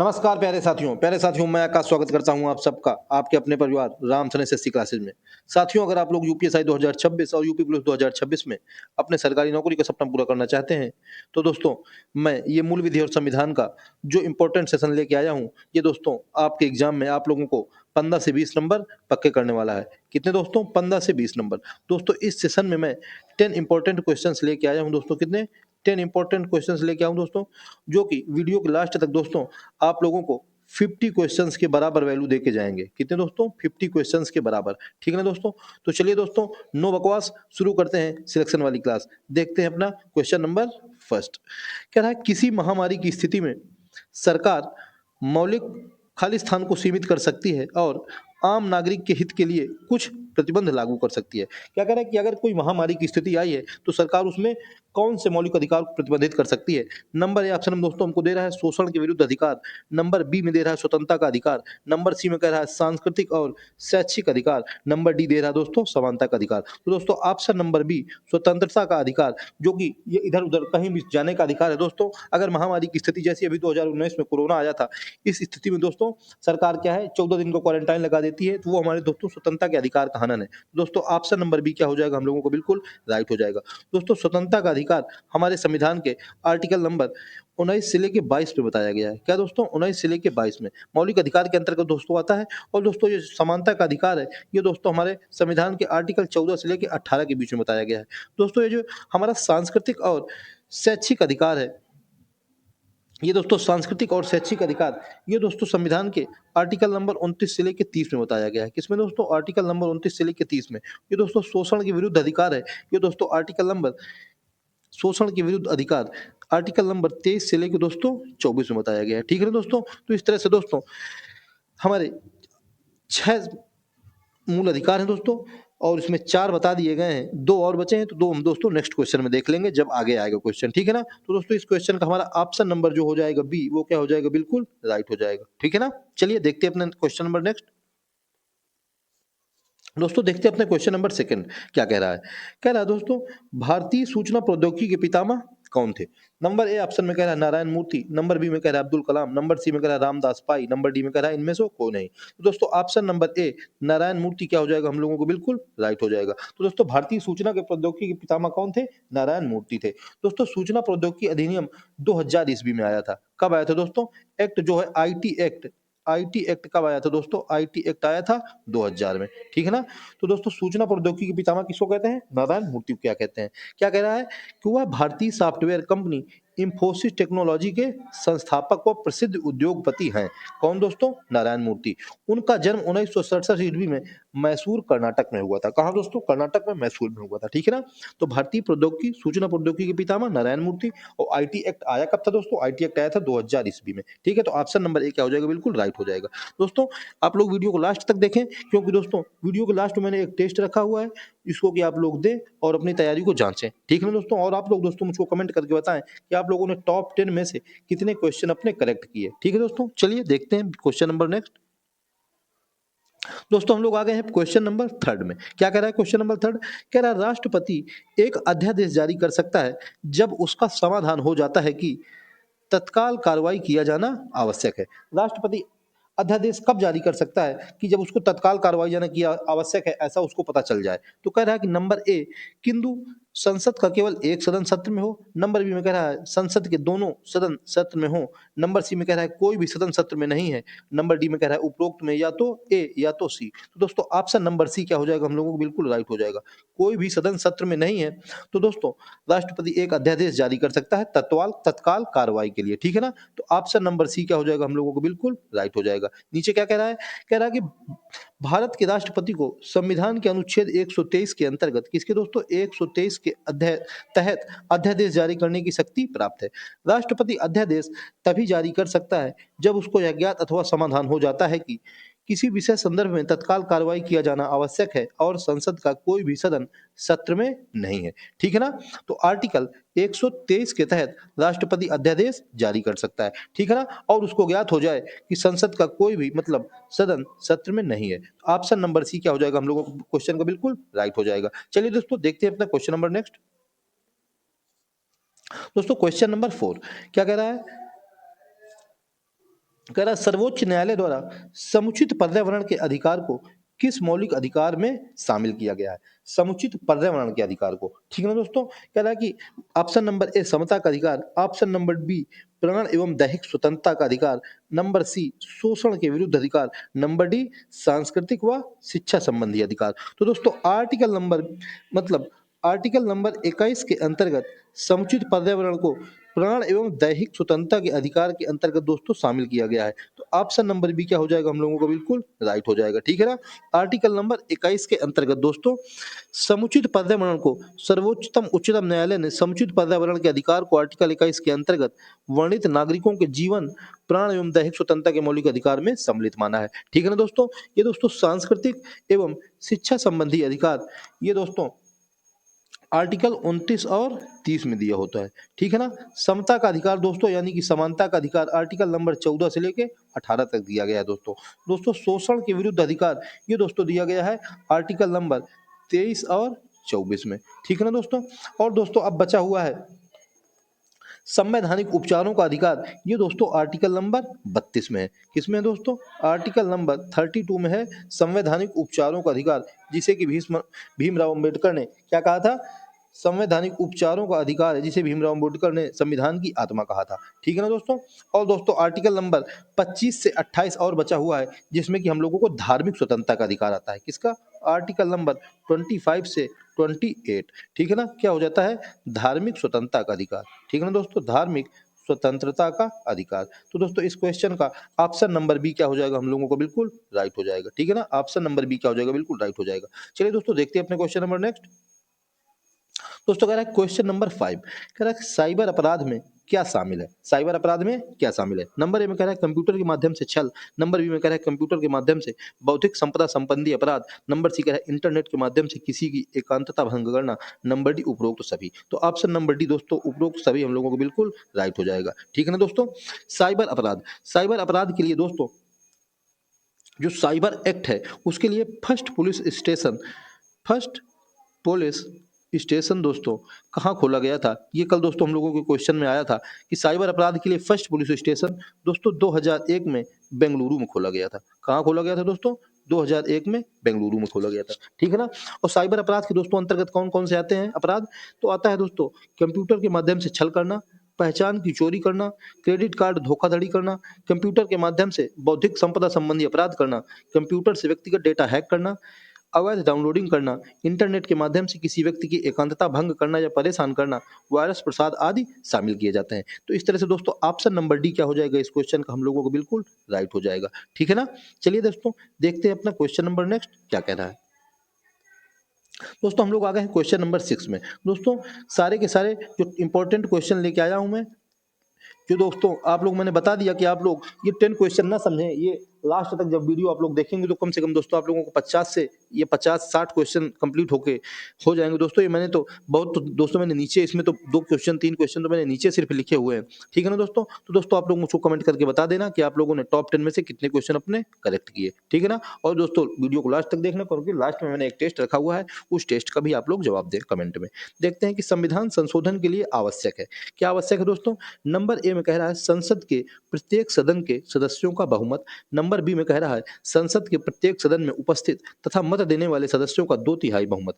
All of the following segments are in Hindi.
नमस्कार प्यारे साथियों मैं आकाश स्वागत करता हूं आप सबका आपके अपने परिवार राम सने एसएससी क्लासेस में। साथियों, अगर आप लोग यूपीएसआई 2026 और यूपी पुलिस 2026 में अपने सरकारी नौकरी का सपना पूरा करना चाहते हैं, तो दोस्तों मैं ये मूल विधि और संविधान का जो इम्पोर्टेंट सेशन लेके आया हूं, ये दोस्तों आपके एग्जाम में आप लोगों को 15 से 20 नंबर पक्के करने वाला है। कितने दोस्तों? 15 से 20 नंबर। दोस्तों इस सेशन में मैं 10 इंपॉर्टेंट क्वेश्चंस लेके आया हूं दोस्तों। कितने? 10 इंपॉर्टेंट क्वेश्चंस लेके आऊं दोस्तों, जो कि वीडियो के लास्ट तक दोस्तों आप लोगों को 50 क्वेश्चंस के बराबर वैल्यू देके जाएंगे। कितने दोस्तों? 50 क्वेश्चंस के बराबर। ठीक है ना दोस्तों? तो चलिए दोस्तों, नो बकवास, शुरू करते हैं सिलेक्शन वाली क्लास। देखते हैं अपना क्वेश्चन नंबर फर्स्ट। कह रहा है किसी महामारी की स्थिति में सरकार मौलिक खाली स्थान को सीमित कर सकती है और आम नागरिक के हित के लिए कुछ प्रतिबंध लागू कर सकती है। क्या कह रहा है कि अगर कोई महामारी की स्थिति आई है तो सरकार उसमें कौन से मौलिक अधिकार को प्रतिबंधित कर सकती है? नंबर ए ऑप्शन में दोस्तों हमको दे रहा है शोषण के विरुद्ध अधिकार, नंबर बी में दे रहा है स्वतंत्रता का अधिकार, नंबर सी में कह रहा है सांस्कृतिक और शैक्षिक अधिकार, नंबर डी दे रहा है दोस्तों समानता का अधिकार। तो दोस्तों ऑप्शन नंबर बी स्वतंत्रता का अधिकार, जो कि ये इधर उधर कहीं भी जाने का अधिकार है दोस्तों। अगर महामारी की स्थिति जैसी अभी 2019 में कोरोना आया था, इस स्थिति में दोस्तों सरकार क्या है 14 दिन का क्वारंटाइन लगा देती है, तो वो हमारे दोस्तों स्वतंत्रता के अधिकार का हनन है। दोस्तों ऑप्शन नंबर बी क्या हो जाएगा? हम लोगों को बिल्कुल राइट हो जाएगा। दोस्तों स्वतंत्रता का अधिकार हमारे संविधान के आर्टिकल नंबर 19 से लेके 22 में बताया गया है। क्या दोस्तों? 19 से लेके 22 में मौलिक अधिकार के अंतर्गत दोस्तों आता है। और दोस्तों ये समानता का अधिकार है, ये दोस्तों हमारे संविधान के आर्टिकल 14 से लेके 18 के बीच में बताया गया है। दोस्तों ये जो हमारा सांस्कृतिक और शैक्षिक अधिकार है, ये दोस्तों सांस्कृतिक और शैक्षिक अधिकार, ये दोस्तों संविधान के आर्टिकल नंबर 29 से लेके 30 में बताया गया है। किसमें दोस्तों? आर्टिकल नंबर 29 से लेके 30 में। ये दोस्तों शोषण के विरुद्ध अधिकार है, ये दोस्तों आर्टिकल नंबर शोषण के विरुद्ध अधिकार आर्टिकल नंबर 23 से लेके दोस्तों 24 में बताया गया है। ठीक है ना दोस्तों? तो इस तरह से दोस्तों हमारे 6 मूल अधिकार हैं दोस्तों, और इसमें 4 बता दिए गए हैं, 2 और बचे हैं, तो 2 हम दोस्तों नेक्स्ट क्वेश्चन में देख लेंगे जब आगे आएगा क्वेश्चन। ठीक है ना? तो दोस्तों इस क्वेश्चन का हमारा ऑप्शन नंबर जो हो जाएगा बी, वो क्या हो जाएगा? बिल्कुल राइट हो जाएगा। ठीक है ना? चलिए देखते हैं अपना क्वेश्चन नंबर नेक्स्ट। दोस्तों देखते हैं अपने क्वेश्चन नंबर सेकंड क्या कह रहा है। कह रहा है दोस्तों भारतीय सूचना प्रौद्योगिकी के पितामह कौन थे? नंबर ए ऑप्शन में कह रहा है नारायण मूर्ति, नंबर बी में कह रहा है अब्दुल कलाम, नंबर सी में कह रहा है रामदास पाई, नंबर डी में कह रहा है इनमें से कोई नहीं। तो दोस्तों ऑप्शन नंबर ए नारायण मूर्ति क्या हो जाएगा? हम लोगों को बिल्कुल राइट हो जाएगा। तो दोस्तों भारतीय सूचना के प्रौद्योगिकी के पितामह कौन थे? नारायण मूर्ति थे। दोस्तों सूचना प्रौद्योगिकी अधिनियम 2000 ईस्वी में आया था। कब आया था दोस्तों? एक्ट जो है आईटी एक्ट, आईटी एक्ट कब आया था दोस्तों? आईटी एक्ट आया था 2000 में। ठीक है ना? तो दोस्तों सूचना प्रौद्योगिकी के पितामह किसको कहते हैं? नारायण मूर्ति को क्या कहते हैं? क्या कह रहा है कि वह भारतीय सॉफ्टवेयर कंपनी इंफोसिस टेक्नोलॉजी के संस्थापक व प्रसिद्ध उद्योगपति हैं। कौन दोस्तों? नारायण मूर्ति। उनका जन्म 1967 ईस्वी में मैसूर कर्नाटक में हुआ था। कहाँ दोस्तों? कर्नाटक में मैसूर में हुआ था। ठीक है ना? तो भारतीय प्रौद्योगिकी सूचना प्रौद्योगिकी के पितामह नारायण मूर्ति। और आईटी एक्ट आया कब था दोस्तों? आईटी एक्ट आया था 2000 ईस्वी में। ठीक है? तो ऑप्शन नंबर ए क्या हो जाएगा? बिल्कुल राइट हो जाएगा। दोस्तों आप लोग वीडियो को लास्ट तक देखें, क्योंकि दोस्तों वीडियो के लास्ट में मैंने एक टेस्ट रखा हुआ है, इसको कि आप लोग दें और अपनी तैयारी को जांचें। ठीक है ना दोस्तों? और आप लोग दोस्तों मुझको कमेंट करके बताएं कि आप लोगों ने टॉप 10 में से कितने क्वेश्चन अपने करेक्ट किए। ठीक है दोस्तों? चलिए देखते हैं क्वेश्चन नंबर नेक्स्ट। दोस्तों हम लोग आ गए हैं क्वेश्चन नंबर थर्ड में। क्या कह रहा है क्वेश्चन नंबर थर्ड? कह रहा है राष्ट्रपति एक अध्यादेश जारी कर सकता है जब उसका समाधान हो जाता है कि तत्काल कार्रवाई किया जाना आवश्यक है। राष्ट्रपति अध्यादेश कब जारी कर सकता है? कि जब उसको तत्काल कार्रवाई जाना की आवश्यक है, ऐसा उसको पता चल जाए। तो कह रहा है कि नंबर ए किंतु संसद का केवल एक सदन सत्र में हो, नंबर बी में कह रहा है संसद के दोनों सदन सत्र में हो, नंबर सी में कह रहा है कोई भी सदन सत्र में नहीं है, नंबर डी में कह रहा है उपरोक्त में या तो ए या तो सी। तो दोस्तों ऑप्शन नंबर सी क्या हो जाएगा? हम लोगों को बिल्कुल राइट हो जाएगा। कोई भी सदन सत्र में नहीं है, तो दोस्तों राष्ट्रपति एक अध्यादेश जारी कर सकता है तत्काल कार्रवाई के लिए। ठीक है ना? तो ऑप्शन नंबर सी क्या हो जाएगा? हम लोगों को बिल्कुल राइट हो जाएगा। नीचे क्या कह रहा है? कह रहा है कि भारत के राष्ट्रपति को संविधान के अनुच्छेद 123 के अंतर्गत किसके दोस्तों? 123 के तहत अध्यादेश जारी करने की शक्ति प्राप्त है। राष्ट्रपति अध्यादेश तभी जारी कर सकता है जब उसको यह ज्ञात अथवा समाधान हो जाता है कि किसी विषय संदर्भ में तत्काल कार्रवाई किया जाना आवश्यक है और संसद का कोई भी सदन सत्र में नहीं है। ठीक है ना? तो आर्टिकल 123 के तहत राष्ट्रपति अध्यादेश जारी कर सकता है। ठीक है ना? और उसको ज्ञात हो जाए कि संसद का कोई भी मतलब सदन सत्र में नहीं है। ऑप्शन नंबर सी क्या हो जाएगा? हम लोगों को क्वेश्चन का बिल्कुल राइट हो जाएगा। चलिए दोस्तों देखते हैं अपना क्वेश्चन नंबर नेक्स्ट। दोस्तों क्वेश्चन नंबर 4 क्या कह रहा है? कह रहा है सर्वोच्च न्यायालय द्वारा समुचित पर्यावरण के अधिकार को किस मौलिक अधिकार में शामिल किया गया है? समुचित पर्यावरण के अधिकार को। ठीक है ना दोस्तों? कह रहा है कि ऑप्शन नंबर ए समता का अधिकार, ऑप्शन नंबर बी प्राण एवं दैहिक स्वतंत्रता का अधिकार, नंबर सी शोषण के विरुद्ध अधिकार, नंबर डी सांस्कृतिक व शिक्षा संबंधी अधिकार। तो दोस्तों आर्टिकल नंबर 21 के अंतर्गत समुचित पर्यावरण को प्राण एवं दैहिक स्वतंत्रता के अधिकार के अंतर्गत दोस्तों शामिल किया गया है। तो ऑप्शन नंबर बी क्या हो जाएगा हम लोगों को? बिल्कुल राइट हो जाएगा। ठीक है ना? आर्टिकल नंबर 21 के अंतर्गत दोस्तों समुचित पर्यावरण को उच्चतम न्यायालय ने समुचित पर्यावरण के अधिकार को आर्टिकल 21 के अंतर्गत वर्णित नागरिकों के जीवन प्राण एवं दैहिक स्वतंत्रता के मौलिक अधिकार में सम्मिलित माना है। ठीक है ना दोस्तों? ये दोस्तों सांस्कृतिक एवं शिक्षा संबंधी अधिकार ये दोस्तों आर्टिकल 29 और 30 में दिया होता है। ठीक है ना? समता का अधिकार दोस्तों यानी कि समानता का अधिकार आर्टिकल नंबर 14 से लेके 18 तक दिया गया है दोस्तों। दोस्तों शोषण के विरुद्ध अधिकार ये दोस्तों दिया गया है आर्टिकल नंबर 23 और 24 में। ठीक है ना दोस्तों? और दोस्तों अब बचा हुआ है संवैधानिक उपचारों का अधिकार ये दोस्तों आर्टिकल नंबर 32 में है। किसमें है दोस्तों? आर्टिकल नंबर 32 में है संवैधानिक उपचारों का अधिकार, जिसे कि भीमराव अंबेडकर ने क्या कहा था? संवैधानिक उपचारों का अधिकार है, जिसे भीमराव अंबेडकर ने संविधान की आत्मा कहा था। ठीक है ना दोस्तों? और दोस्तों आर्टिकल नंबर 25 से 28 और बचा हुआ है, जिसमें कि हम लोगों को धार्मिक स्वतंत्रता का अधिकार आता है। किसका? आर्टिकल नंबर 25 से 28। ठीक है ना? क्या हो जाता है? धार्मिक स्वतंत्रता का अधिकार। ठीक है ना दोस्तों? धार्मिक स्वतंत्रता का अधिकार। तो दोस्तों इस क्वेश्चन का ऑप्शन नंबर बी क्या हो जाएगा हम लोगों को? बिल्कुल राइट हो जाएगा। ठीक है ना? ऑप्शन नंबर बी क्या हो जाएगा? बिल्कुल राइट हो जाएगा। चलिए दोस्तों देखते हैं अपने क्वेश्चन नंबर नेक्स्ट। दोस्तों कह रहा है क्वेश्चन नंबर 5, कह रहा है साइबर अपराध में क्या शामिल है? साइबर अपराध में क्या शामिल है? नंबर ए में कह रहा है कंप्यूटर के माध्यम से छल, नंबर बी में कह रहा है कंप्यूटर के माध्यम से बौद्धिक संपदा संबंधी अपराध, नंबर सी कह रहा है इंटरनेट के माध्यम से किसी की एकांतता भंग करना, नंबर डी उपरोक्त सभी। तो ऑप्शन नंबर डी दोस्तों उपरोक्त सभी हम लोगों को बिल्कुल राइट हो जाएगा। ठीक है ना दोस्तों? साइबर अपराध के लिए दोस्तों जो साइबर एक्ट है उसके लिए फर्स्ट पुलिस स्टेशन दोस्तों कहाँ खोला गया था? ये कल दोस्तों हम लोगों के क्वेश्चन में आया था कि साइबर अपराध के लिए फर्स्ट पुलिस स्टेशन दोस्तों 2001 में बेंगलुरु में खोला गया था। कहाँ खोला गया था दोस्तों? 2001 में बेंगलुरु में खोला गया था। ठीक है ना? और साइबर अपराध के दोस्तों अंतर्गत कौन कौन से आते हैं अपराध? तो आता है दोस्तों कंप्यूटर के माध्यम से छल करना, पहचान की चोरी करना, क्रेडिट कार्ड धोखाधड़ी करना, कंप्यूटर के माध्यम से बौद्धिक संपदा संबंधी अपराध करना, कंप्यूटर से व्यक्तिगत डेटा हैक करना, अवैध डाउनलोडिंग करना, इंटरनेट के माध्यम से किसी व्यक्ति की एकांतता भंग करना या परेशान करना, वायरस प्रसाद आदि शामिल किए जाते हैं। तो इस तरह से दोस्तों ऑप्शन नंबर डी क्या हो जाएगा इस क्वेश्चन का? हम लोगों को बिल्कुल राइट हो जाएगा। ठीक है ना? चलिए दोस्तों देखते हैं अपना क्वेश्चन नंबर नेक्स्ट क्या कह रहा है। दोस्तों हम लोग आ गए हैं क्वेश्चन नंबर 6 में। दोस्तों सारे के सारे जो इंपॉर्टेंट क्वेश्चन लेके आया हूं मैं, जो दोस्तों आप लोग मैंने बता दिया कि आप लोग ये 10 क्वेश्चन ना समझें, ये लास्ट तक जब वीडियो आप लोग देखेंगे तो कम से कम दोस्तों आप लोगों को 50-60 क्वेश्चन कंप्लीट हो जाएंगे दोस्तों। ये मैंने तो बहुत तो दोस्तों मैंने नीचे इसमें तो 3 क्वेश्चन तो मैंने नीचे सिर्फ लिखे हुए हैं। ठीक है ना दोस्तों? तो दोस्तों आप लोग मुझको कमेंट करके बता देना कि आप लोगों ने टॉप 10 में से कितने क्वेश्चन अपने करेक्ट किए। ठीक है ना? और दोस्तों वीडियो को लास्ट तक देखना, क्योंकि लास्ट में मैंने एक टेस्ट रखा हुआ है, उस टेस्ट का भी आप लोग जवाब दें कमेंट में। देखते हैं कि संविधान संशोधन के लिए आवश्यक है क्या? आवश्यक है दोस्तों नंबर ए में कह रहा है संसद के प्रत्येक सदन के सदस्यों का बहुमत, नंबर बी में कह रहा है संसद के प्रत्येक सदन में उपस्थित तथा मत देने वाले सदस्यों का 2/3 बहुमत,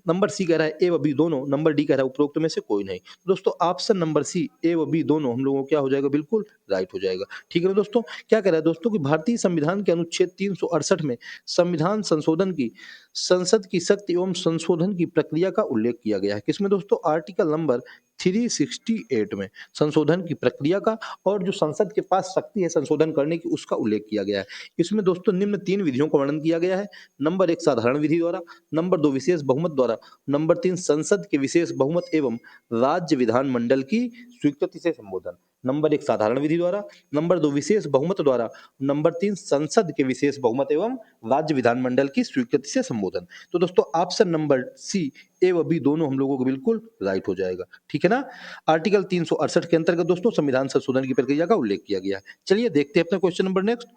नंबर सी कह रहा है ए व बी दोनों, नंबर डी कह रहा है उपरोक्त में से कोई नहीं। दोस्तों ऑप्शन नंबर सी ए व बी दोनों हम लोगों को क्या हो जाएगा? बिल्कुल राइट हो जाएगा। ठीक है ना दोस्तों? क्या कह रहा है दोस्तों कि भारतीय संविधान के अनुच्छेद 368 में संविधान संशोधन की संसद की शक्ति एवं संशोधन की प्रक्रिया का उल्लेख किया गया है। किसमें दोस्तों? आर्टिकल नंबर 368 में संशोधन की प्रक्रिया का और जो संसद के पास शक्ति है संशोधन करने की उसका उल्लेख किया गया है। इसमें दोस्तों निम्न 3 विधियों का वर्णन किया गया है। नंबर 1 साधारण विधि द्वारा, नंबर 2 विशेष बहुमत द्वारा, नंबर 3 संसद के विशेष बहुमत एवं राज्य विधानमंडल की स्वीकृति से संबोधन। नंबर 1 साधारण विधि द्वारा, नंबर 2 विशेष बहुमत द्वारा, नंबर 3 संसद के विशेष बहुमत एवं राज्य विधानमंडल की स्वीकृति से संबोधन। तो दोस्तों ऑप्शन नंबर सी ए व बी दोनों हम लोगों को बिल्कुल राइट हो जाएगा। ठीक है ना? आर्टिकल 368 के अंतर्गत दोस्तों संविधान संशोधन की प्रक्रिया का उल्लेख किया गया है। चलिए देखते हैं अपना क्वेश्चन नंबर नेक्स्ट।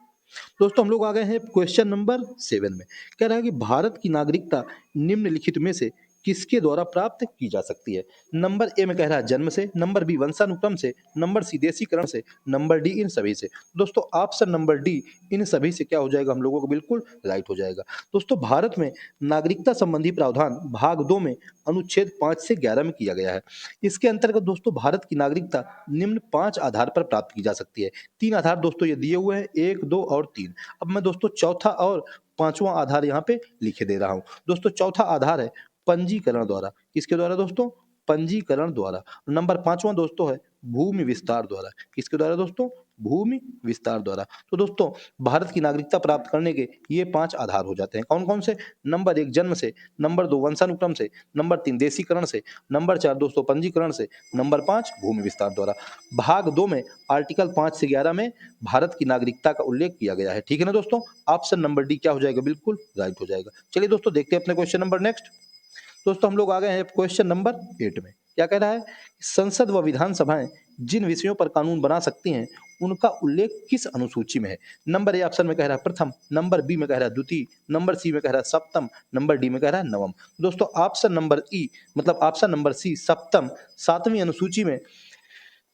दोस्तों हम लोग आ गए हैं क्वेश्चन नंबर 7 में। कह रहा है कि भारत की नागरिकता निम्नलिखित में से किसके द्वारा प्राप्त की जा सकती है? नंबर ए में कह रहा है जन्म से, नंबर बी वंशानुक्रम से, नंबर सी देशीकरण से, नंबर डी इन सभी से। दोस्तों ऑप्शन नंबर डी इन सभी से क्या हो जाएगा हम लोगों को बिल्कुल राइट हो जाएगा। दोस्तों भारत में नागरिकता संबंधी प्रावधान भाग 2 में अनुच्छेद 5 से 11 में किया गया है। इसके अंतर्गत दोस्तों भारत की नागरिकता निम्न 5 आधार पर प्राप्त की जा सकती है। 3 आधार दोस्तों ये दिए हुए हैं, 1, 2 और 3। अब मैं दोस्तों चौथा और पांचवां आधार यहाँ पे लिखे दे रहा हूँ। दोस्तों चौथा आधार है पंजीकरण द्वारा। किसके द्वारा दोस्तों? पंजीकरण द्वारा। नंबर पांचवां दोस्तों है भूमि विस्तार द्वारा। किसके द्वारा दोस्तों? भूमि विस्तार द्वारा। तो दोस्तों भारत की नागरिकता प्राप्त करने के ये 5 आधार हो जाते हैं। कौन कौन से? नंबर 1 जन्म से, नंबर 2 वंशानुक्रम से, नंबर 3 देशीकरण से, नंबर 4 दोस्तों पंजीकरण से, नंबर 5 भूमि विस्तार द्वारा। भाग 2 में आर्टिकल 5 से 11 में भारत की नागरिकता का उल्लेख किया गया है। ठीक है ना दोस्तों? ऑप्शन नंबर डी क्या हो जाएगा? बिल्कुल राइट हो जाएगा। चलिए दोस्तों देखते हैं अपने क्वेश्चन नंबर नेक्स्ट। दोस्तों हम लोग आ गए हैं क्वेश्चन नंबर 8 में। क्या कह रहा है? संसद व विधानसभाएं जिन विषयों पर कानून बना सकती हैं उनका उल्लेख किस अनुसूची में है? नंबर ए ऑप्शन में कह रहा है प्रथम, नंबर बी में कह रहा है द्वितीय, नंबर सी में कह रहा है सप्तम, नंबर डी में कह रहा है नवम। दोस्तों ऑप्शन नंबर ई मतलब ऑप्शन नंबर सी सप्तम, सातवीं अनुसूची में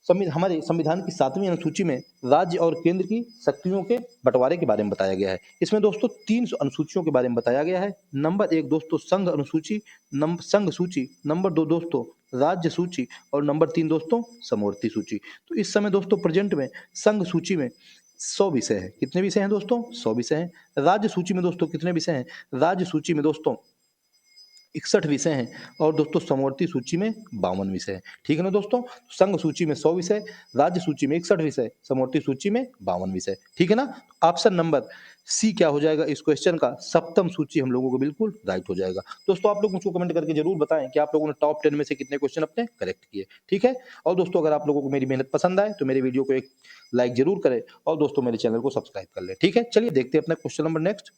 हमारे संविधान की 7वीं अनुसूची में राज्य और केंद्र की शक्तियों के बंटवारे के बारे में बताया गया है। इसमें दोस्तों 3 अनुसूचियों के बारे में बताया गया है। नंबर 1 दोस्तों संघ अनुसूची, संघ सूची, नंबर 2 दोस्तों राज्य सूची और नंबर 3 दोस्तों समवर्ती सूची। तो इस समय दोस्तों प्रेजेंट में संघ सूची में 100 विषय हैं। कितने विषय हैं दोस्तों? 100 विषय हैं। राज्य सूची में दोस्तों कितने विषय हैं? राज्य सूची में दोस्तों 61 विषय हैं और दोस्तों समवर्ती सूची में 52 विषय हैं। ठीक है ना दोस्तों? संघ सूची में 100 विषय, राज्य सूची में 61 विषय, समवर्ती सूची में 52 विषय। ठीक है ना? ऑप्शन नंबर सी क्या हो जाएगा इस क्वेश्चन का? सप्तम सूची हम लोगों को बिल्कुल राइट हो जाएगा। दोस्तों आप लोग मुझको कमेंट करके जरूर बताएं कि आप लोगों ने टॉप 10 में से कितने क्वेश्चन अपने करेक्ट किए। ठीक है? और दोस्तों अगर आप लोगों को मेरी मेहनत पसंद आए तो मेरे वीडियो को एक लाइक जरूर करें और दोस्तों मेरे चैनल को सब्सक्राइब कर लें। ठीक है? चलिए देखते हैं अपना क्वेश्चन नंबर नेक्स्ट।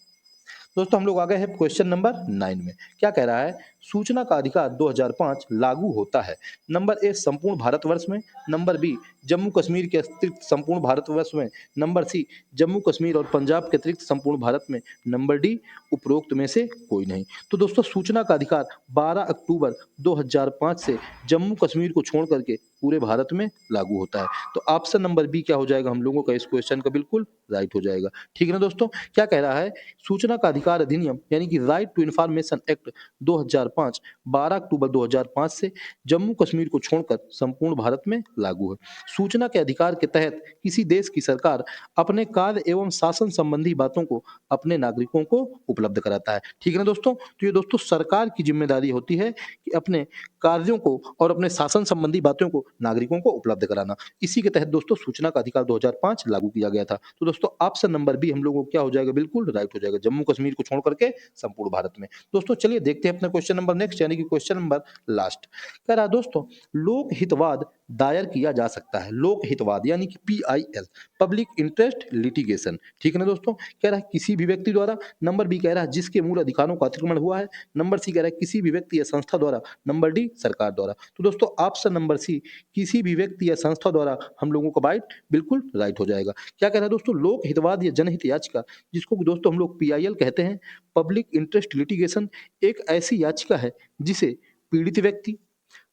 दोस्तों हम लोग आ गए हैं क्वेश्चन नंबर 9 में। क्या कह रहा है? सूचना का अधिकार 2005 लागू होता है। नंबर ए संपूर्ण भारतवर्ष में, नंबर बी जम्मू कश्मीर के अतिरिक्त संपूर्ण भारतवर्ष में, नंबर सी जम्मू कश्मीर और पंजाब के अतिरिक्त संपूर्ण भारत में, नंबर डी उपरोक्त में से कोई नहीं। तो दोस्तों सूचना का अधिकार 12 अक्टूबर 2005 से जम्मू कश्मीर को छोड़ करके पूरे भारत में लागू होता है। तो ऑप्शन नंबर बी क्या हो जाएगा हम लोगों का इस क्वेश्चन का? बिल्कुल राइट हो जाएगा। ठीक है ना दोस्तों? क्या कह रहा है? सूचना का अधिकार अधिनियम यानी कि राइट टू इंफॉर्मेशन एक्ट 2005 12 अक्टूबर 2005 से जम्मू कश्मीर को छोड़कर संपूर्ण भारत में लागू है। सूचना के अधिकार के तहत किसी देश की सरकार अपने कार्य एवं शासन संबंधी बातों को अपने नागरिकों को उपलब्ध कराता है। ठीक है ना दोस्तों? तो ये दोस्तों सरकार की जिम्मेदारी होती है कि अपने कार्यों को और अपने शासन संबंधी बातों को नागरिकों को उपलब्ध कराना। इसी के तहत दोस्तों सूचना का अधिकार 2005 लागू किया गया था। तो दोस्तों ऑप्शन नंबर बी हम लोगों को क्या हो जाएगा? बिल्कुल राइट हो जाएगा। जम्मू कश्मीर को छोड़ करके संपूर्ण भारत में। दोस्तों चलिए देखते हैं अपना क्वेश्चन नंबर नेक्स्ट यानी कि क्वेश्चन नंबर लास्ट। कह रहा है दोस्तों लोक हितवाद दायर किया जा सकता है। लोक हितवाद यानी कि PIL पब्लिक इंटरेस्ट लिटिगेशन। ठीक है ना दोस्तों? कह रहा है किसी भी व्यक्ति द्वारा, नंबर बी कह रहा है जिसके मूल अधिकारों का अतिक्रमण हुआ है, नंबर सी कह रहा है किसी भी व्यक्ति या संस्था द्वारा, नंबर डी सरकार द्वारा। तो दोस्तों ऑप्शन नंबर सी किसी भी व्यक्ति या संस्था द्वारा हम लोगों का बाइट बिल्कुल राइट हो जाएगा। क्या कह रहा है दोस्तों? लोक हितवाद या जनहित याचिका जिसको दोस्तों हम लोग PIL कहते हैं, पब्लिक इंटरेस्ट लिटिगेशन, एक ऐसी याचिका है जिसे पीड़ित व्यक्ति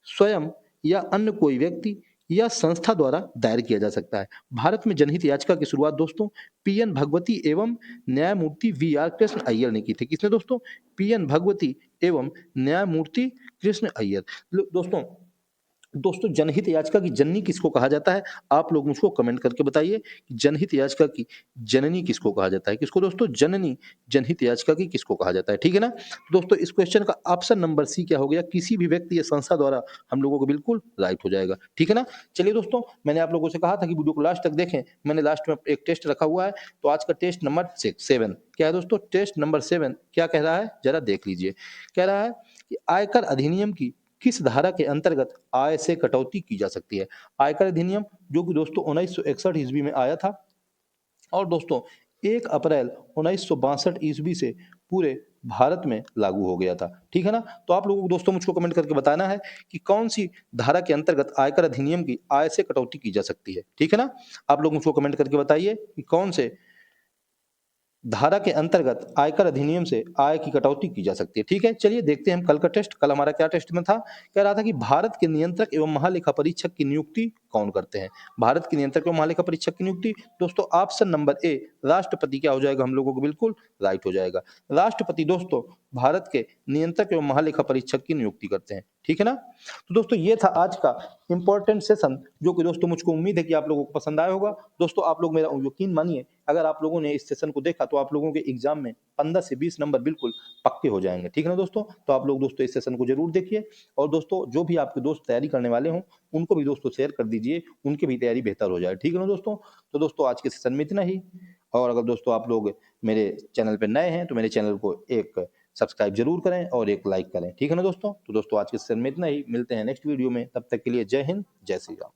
स्वयं या अन्य कोई व्यक्ति या संस्था द्वारा दायर किया जा सकता है। भारत में जनहित याचिका की शुरुआत दोस्तों PN भगवती एवं न्यायमूर्ति VR कृष्ण अय्यर ने की थी। किसने दोस्तों? PN भगवती एवं न्यायमूर्ति कृष्ण अय्यर। दोस्तों दोस्तों जनहित याचिका की जननी किसको कहा जाता है? आप लोग मुझको कमेंट करके बताइए कि जनहित याचिका की जननी किसको कहा जाता है? किसको दोस्तों? जननी जनहित याचिका की किसको कहा जाता है? ठीक है ना? तो दोस्तों इस क्वेश्चन का ऑप्शन नंबर सी क्या हो गया? किसी भी व्यक्ति या संस्था द्वारा हम लोगों को बिल्कुल राइट हो जाएगा। ठीक है ना? चलिए दोस्तों मैंने आप लोगों से कहा था कि वीडियो को लास्ट तक देखें। मैंने लास्ट में एक टेस्ट रखा हुआ है। तो आज का टेस्ट नंबर 7 क्या है दोस्तों? टेस्ट नंबर 7 क्या कह रहा है? जरा देख लीजिए। कह रहा है कि आयकर अधिनियम की किस धारा के अंतर्गत आय से कटौती की जा सकती है? आयकर अधिनियम जो कि दोस्तों 1961 ईस्वी में आया था और दोस्तों 1 अप्रैल 1962 ईस्वी से पूरे भारत में लागू हो गया था। ठीक है ना? तो आप लोगों को दोस्तों मुझको कमेंट करके बताना है कि कौन सी धारा के अंतर्गत आयकर अधिनियम की आय से कटौती की जा सकती है। ठीक है ना? आप लोग मुझको कमेंट करके बताइए कि कौन से धारा के अंतर्गत आयकर अधिनियम से आय की कटौती की जा सकती है। ठीक है, चलिए देखते हैं हम कल का टेस्ट। कल हमारा क्या टेस्ट में था? कह रहा था कि भारत के नियंत्रक एवं महालेखा परीक्षक की नियुक्ति कौन करते हैं? भारत के नियंत्रक एवं महालेखा परीक्षक की नियुक्ति दोस्तों ऑप्शन नंबर ए राष्ट्रपति क्या हो जाएगा हम लोगों को? बिल्कुल राइट हो जाएगा। राष्ट्रपति दोस्तों भारत के नियंत्रक एवं महालेखा परीक्षक की नियुक्ति करते हैं। ठीक है ना? तो दोस्तों ये था आज का इंपॉर्टेंट सेशन, जो कि दोस्तों मुझको उम्मीद है कि आप लोगों को पसंद आया होगा। दोस्तों आप लोग मेरा यकीन मानिए, अगर आप लोगों ने इस सेशन को देखा तो आप लोगों के एग्जाम में 15 से 20 नंबर बिल्कुल पक्के हो जाएंगे। ठीक है ना दोस्तों? तो आप लोग दोस्तों इस सेशन को जरूर देखिए, और दोस्तों जो भी आपके दोस्त तैयारी करने वाले हों उनको भी दोस्तों शेयर कर दीजिए, उनकी भी तैयारी बेहतर हो जाए। ठीक है ना दोस्तों? तो दोस्तों आज के सेशन में इतना ही, और अगर दोस्तों आप लोग मेरे चैनल पर नए हैं तो मेरे चैनल को एक सब्सक्राइब जरूर करें और एक लाइक करें। ठीक है ना दोस्तों? तो दोस्तों आज के सेशन में इतना ही, मिलते हैं नेक्स्ट वीडियो में, तब तक के लिए जय हिंद, जय श्री राम।